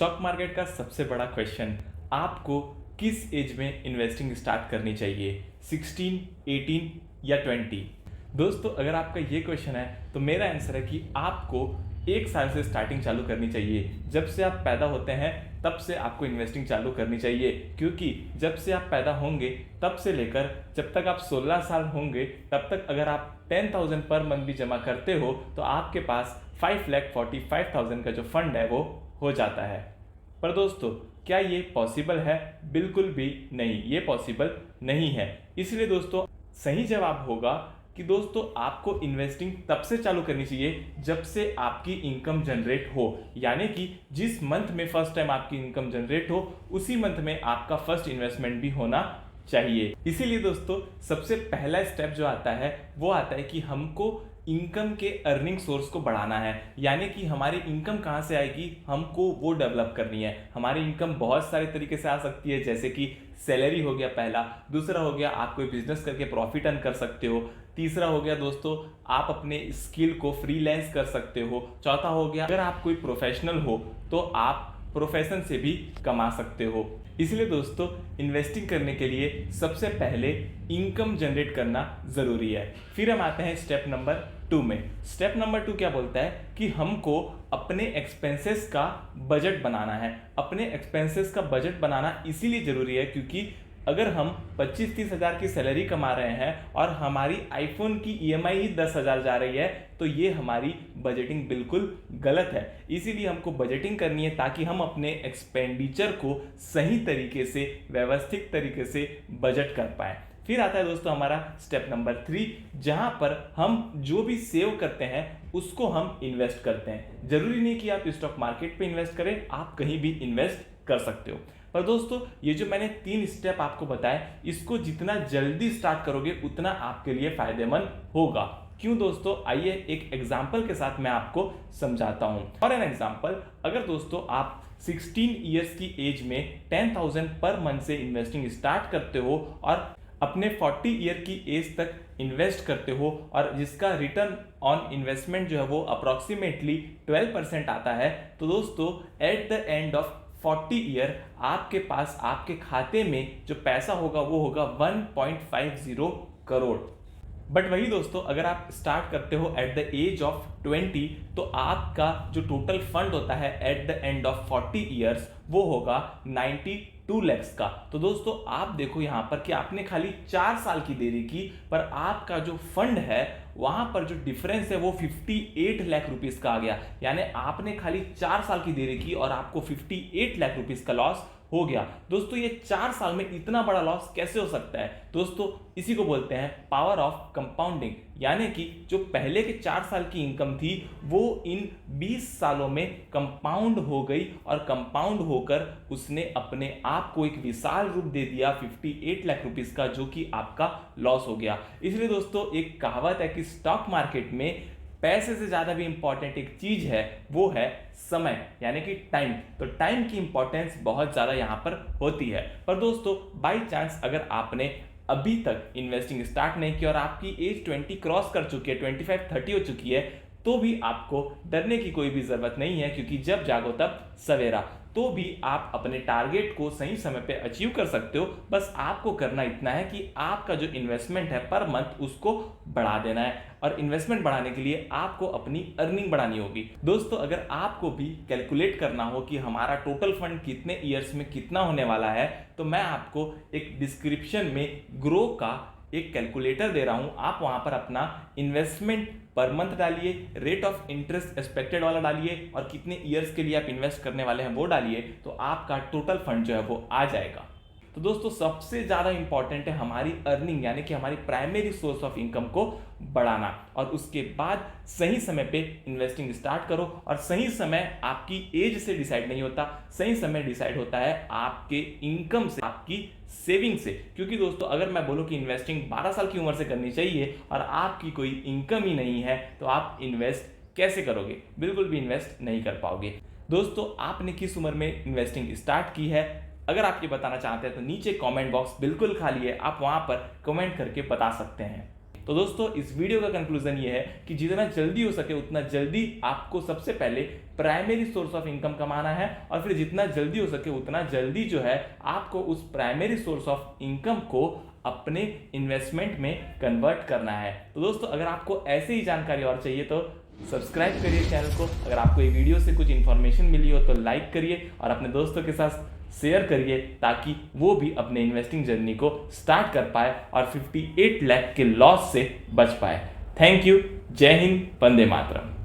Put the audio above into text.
Stock market का सबसे बड़ा क्वेश्चन, आपको किस एज में इन्वेस्टिंग स्टार्ट करनी चाहिए, 16, 18 या 20? दोस्तों, अगर आपका ये क्वेश्चन है तो मेरा आंसर है कि आपको 1 साल से स्टार्टिंग चालू करनी चाहिए। जब से आप पैदा होते हैं तब से आपको इन्वेस्टिंग चालू करनी चाहिए, क्योंकि जब से आप पैदा होंगे तब से लेकर जब तक आप 16 साल होंगे तब तक अगर आप 10,000 पर मंथ भी जमा करते हो तो आपके पास 5,45,000 का जो फंड है वो हो जाता है। पर दोस्तों, क्या ये पॉसिबल है? बिल्कुल भी नहीं, ये पॉसिबल नहीं है। इसलिए दोस्तों, सही जवाब होगा कि दोस्तों आपको इन्वेस्टिंग तब से चालू करनी चाहिए जब से आपकी इनकम जनरेट हो, यानी कि जिस मंथ में फर्स्ट टाइम आपकी इनकम जनरेट हो उसी मंथ में आपका फर्स्ट इन्वेस्टमेंट भी होना चाहिए। इसीलिए दोस्तों, सबसे पहला स्टेप जो आता है वो आता है कि हमको इनकम के अर्निंग सोर्स को बढ़ाना है, यानी कि हमारी इनकम कहाँ से आएगी हमको वो डेवलप करनी है। हमारी इनकम बहुत सारे तरीके से आ सकती है, जैसे कि सैलरी हो गया पहला, दूसरा हो गया आप कोई बिजनेस करके प्रॉफिट अर्न कर सकते हो, तीसरा हो गया दोस्तों आप अपने स्किल को फ्रीलांस कर सकते हो, चौथा हो गया अगर आप कोई प्रोफेशनल हो तो आप प्रोफेशन से भी कमा सकते हो। इसलिए दोस्तों, इन्वेस्टिंग करने के लिए सबसे पहले इनकम जनरेट करना ज़रूरी है। फिर हम आते हैं स्टेप नंबर 2 में। स्टेप नंबर 2 क्या बोलता है कि हमको अपने एक्सपेंसेस का बजट बनाना है। अपने एक्सपेंसेस का बजट बनाना इसीलिए ज़रूरी है क्योंकि अगर हम 25-30 हज़ार की सैलरी कमा रहे हैं और हमारी आईफोन की ईएमआई ही 10,000 जा रही है तो ये हमारी बजटिंग बिल्कुल गलत है। इसीलिए हमको बजटिंग करनी है ताकि हम अपने एक्सपेंडिचर को सही तरीके से, व्यवस्थित तरीके से बजट कर पाएँ। फिर आता है दोस्तों हमारा स्टेप नंबर 3, जहां पर हम जो भी सेव करते हैं उसको हम इन्वेस्ट करते हैं। जरूरी नहीं कि आप स्टॉक मार्केट पे इन्वेस्ट करें, आप कहीं भी इन्वेस्ट कर सकते हो। पर दोस्तों, ये जो मैंने 3 स्टेप आपको बताए, इसको जितना जल्दी स्टार्ट करोगे उतना आपके लिए फायदेमंद होगा। क्यों दोस्तों? आइए एक एग्जाम्पल के साथ मैं आपको समझाता हूं। फॉर एन एग्जाम्पल, अगर दोस्तों आप 16 ईयर्स की एज में 10,000 पर मंथ से इन्वेस्टिंग स्टार्ट करते हो और अपने 40 ईयर की एज तक इन्वेस्ट करते हो और जिसका रिटर्न ऑन इन्वेस्टमेंट जो है वो अप्रॉक्सीमेटली 12% आता है, तो दोस्तों at the end of 40 year आपके पास, आपके खाते में जो पैसा होगा वो होगा 1.50 करोड़। बट वही दोस्तों, अगर आप स्टार्ट करते हो एट द एज ऑफ 20 तो आपका जो टोटल फंड होता है at the end of 40 years वो होगा 92 लैक्स का। तो दोस्तों आप देखो यहाँ पर कि आपने खाली 4 साल की देरी की, पर आपका जो फंड है वहां पर जो डिफरेंस है वो 58 लाख रुपीस का आ गया। यानी आपने खाली 4 साल की देरी की और आपको 58 लाख रुपीस का लॉस हो गया। दोस्तों, ये 4 साल में इतना बड़ा लॉस कैसे हो सकता है? दोस्तों, इसी को बोलते हैं पावर ऑफ कंपाउंडिंग, यानी कि जो पहले के 4 साल की इनकम थी वो इन 20 सालों में कंपाउंड हो गई और कंपाउंड होकर उसने अपने आप को एक विशाल रूप दे दिया 58 लाख रुपीस का, जो कि आपका लॉस हो गया। इसलिए दोस्तों, एक कहावत है कि स्टॉक मार्केट में पैसे से ज्यादा भी इंपॉर्टेंट एक चीज है, वो है समय, यानी कि टाइम। तो टाइम की इंपॉर्टेंस बहुत ज्यादा यहां पर होती है। पर दोस्तों, बाई चांस अगर आपने अभी तक इन्वेस्टिंग स्टार्ट नहीं किया और आपकी एज 20 क्रॉस कर चुकी है, 25-30 हो चुकी है, तो भी आपको डरने की कोई भी जरूरत नहीं है, क्योंकि जब जागो तब सवेरा। तो भी आप अपने टारगेट को सही समय पे अचीव कर सकते हो। बस आपको करना इतना है कि आपका जो इन्वेस्टमेंट है पर मंथ उसको बढ़ा देना है, और इन्वेस्टमेंट बढ़ाने के लिए आपको अपनी अर्निंग बढ़ानी होगी। दोस्तों, अगर आपको भी कैलकुलेट करना हो कि हमारा टोटल फंड कितने ईयर्स में कितना होने वाला है, तो मैं आपको एक डिस्क्रिप्शन में ग्रो का एक कैलकुलेटर दे रहा हूं। आप वहां पर अपना इन्वेस्टमेंट पर मंथ डालिए, रेट ऑफ इंटरेस्ट एक्सपेक्टेड वाला डालिए और कितने ईयर्स के लिए आप इन्वेस्ट करने वाले हैं वो डालिए, तो आपका टोटल फंड जो है वो आ जाएगा। तो दोस्तों, सबसे ज्यादा इंपॉर्टेंट है हमारी अर्निंग, यानी कि हमारी प्राइमरी सोर्स ऑफ इनकम को बढ़ाना, और उसके बाद सही समय पे इन्वेस्टिंग स्टार्ट करो। और सही समय आपकी एज से डिसाइड नहीं होता, सही समय डिसाइड होता है आपके इनकम से, आपकी सेविंग से। क्योंकि दोस्तों, अगर मैं बोलूं कि इन्वेस्टिंग 12 साल की उम्र से करनी चाहिए और आपकी कोई इनकम ही नहीं है, तो आप इन्वेस्ट कैसे करोगे? बिल्कुल भी इन्वेस्ट नहीं कर पाओगे। दोस्तों, आपने किस उम्र में इन्वेस्टिंग स्टार्ट की है? अगर आप ये बताना चाहते हैं तो नीचे कमेंट बॉक्स बिल्कुल खाली है, आप वहां पर कमेंट करके बता सकते हैं। तो दोस्तों इस वीडियो का कंक्लूजन ये है कि जितना जल्दी हो सके उतना जल्दी आपको सबसे पहले प्राइमरी सोर्स ऑफ इनकम कमाना है, और फिर जितना जल्दी हो सके उतना जल्दी जो है आपको उस प्राइमरी सोर्स ऑफ इनकम को अपने इन्वेस्टमेंट में कन्वर्ट करना है। तो दोस्तों अगर आपको ऐसे ही जानकारी और चाहिए तो सब्सक्राइब करिए चैनल को। अगर आपको ये वीडियो से कुछ इन्फॉर्मेशन मिली हो तो लाइक करिए और अपने दोस्तों के साथ शेयर करिए, ताकि वो भी अपने इन्वेस्टिंग जर्नी को स्टार्ट कर पाए और 58 लाख के लॉस से बच पाए। Thank you. जय हिंद, वंदे मातरम।